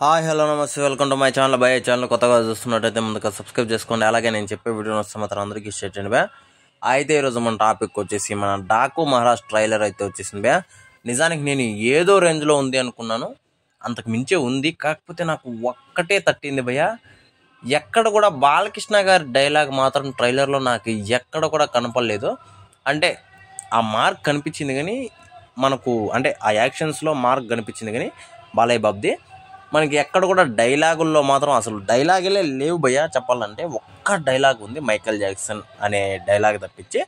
Hi hello నమస్తే welcome to my channel భయ channel కొత్తగా చూస్తున్నట్టయితే ముందుగా సబ్స్క్రైబ్ చేసుకోండి. అలాగే నేను చెప్పే వీడియో వస్తే మాత్రం అందరికీ షేర్ చేయండి భయ. అయితే ఈరోజు మన టాపిక్ వచ్చేసి మన డాకు మహారాజ్ ట్రైలర్ అయితే వచ్చేసింది భయ. నిజానికి నేను ఏదో రేంజ్లో ఉంది అనుకున్నాను, అంతకు మించే ఉంది. కాకపోతే నాకు ఒక్కటే తట్టింది భయ, ఎక్కడ కూడా బాలకృష్ణ గారి డైలాగ్ మాత్రం ట్రైలర్లో నాకు ఎక్కడ కూడా కనపడలేదు. అంటే ఆ మార్క్ కనిపించింది కానీ మనకు, అంటే ఆ యాక్షన్స్లో మార్క్ కనిపించింది కానీ బాలయ్య బాబుది మనకి ఎక్కడ కూడా డైలాగుల్లో మాత్రం అసలు డైలాగులే లేవు భయ్య. చెప్పాలంటే ఒక్క డైలాగ్ ఉంది, మైకేల్ జాక్సన్ అనే డైలాగ్ తప్పించి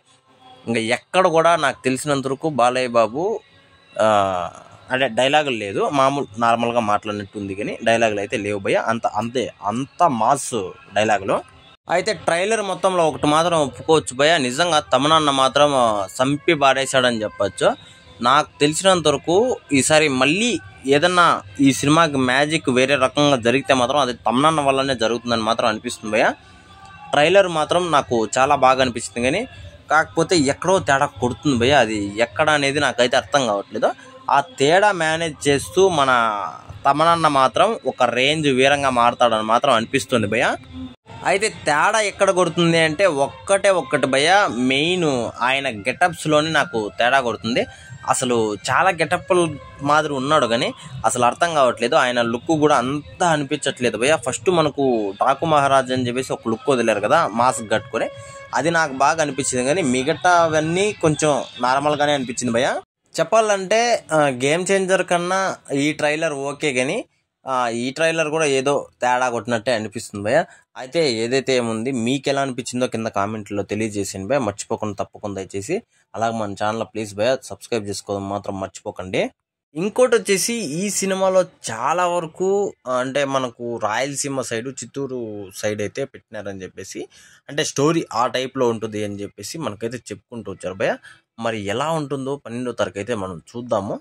ఇంకా ఎక్కడ కూడా నాకు తెలిసినంత వరకు బాలయ్య బాబు అంటే డైలాగులు లేదు, మామూలు నార్మల్గా మాట్లాడినట్టు ఉంది కానీ డైలాగులు అయితే లేవు భయ్య. అంత మాస్ డైలాగులు. అయితే ట్రైలర్ మొత్తంలో ఒకటి మాత్రం ఒప్పుకోవచ్చు భయ్య, నిజంగా తమనన్న మాత్రం సంపి బారేశాడని చెప్పచ్చు. నాకు తెలిసినంత వరకు ఈసారి మళ్ళీ ఏదన్నా ఈ సినిమాకి మ్యాజిక్ వేరే రకంగా జరిగితే మాత్రం అది తమనన్న వల్లనే జరుగుతుందని మాత్రం అనిపిస్తుంది భయ్య. ట్రైలర్ మాత్రం నాకు చాలా బాగా అనిపిస్తుంది కానీ కాకపోతే ఎక్కడో తేడా కొడుతుంది భయ్య. అది ఎక్కడ అనేది నాకైతే అర్థం కావట్లేదు. ఆ తేడా మేనేజ్ చేస్తూ మన తమనన్న మాత్రం ఒక రేంజ్ వీరంగా మారుతాడని మాత్రం అనిపిస్తుంది భయ్య. అయితే తేడా ఎక్కడ కొడుతుంది అంటే ఒక్కటి భయ్య, మెయిన్ ఆయన గెటప్స్లోనే నాకు తేడా కొడుతుంది. అసలు చాలా గెటప్లు మాదిరి ఉన్నాడు కానీ అసలు అర్థం కావట్లేదు. ఆయన లుక్ కూడా అంతా అనిపించట్లేదు భయ్య. ఫస్ట్ మనకు డాకు మహారాజ్ అని చెప్పేసి ఒక లుక్ వదిలేరు కదా మాస్క్ కట్టుకొని, అది నాకు బాగా అనిపించింది కానీ మిగతావన్నీ కొంచెం నార్మల్గానే అనిపించింది భయ్య. చెప్పాలంటే గేమ్ చేంజర్ కన్నా ఈ ట్రైలర్ ఓకే కానీ ఈ ట్రైలర్ కూడా ఏదో తేడా కొట్టినట్టే అనిపిస్తుంది భయ్య. అయితే ఏదైతే ఏముంది మీకు ఎలా అనిపించిందో కింద కామెంట్లో తెలియజేసింది భయ్య. మర్చిపోకుండా తప్పకుండా దయచేసి అలాగే మన ఛానల్ ప్లీజ్ భయ్య సబ్స్క్రైబ్ చేసుకోవడం మాత్రం మర్చిపోకండి. ఇంకోటి వచ్చేసి ఈ సినిమాలో చాలా వరకు అంటే మనకు రాయలసీమ సైడు, చిత్తూరు సైడ్ అయితే పెట్టినారని చెప్పేసి, అంటే స్టోరీ ఆ టైప్లో ఉంటుంది అని చెప్పేసి మనకైతే చెప్పుకుంటూ వచ్చారు భయ్య. మరి ఎలా ఉంటుందో 12వ తారీఖు అయితే మనం చూద్దాము.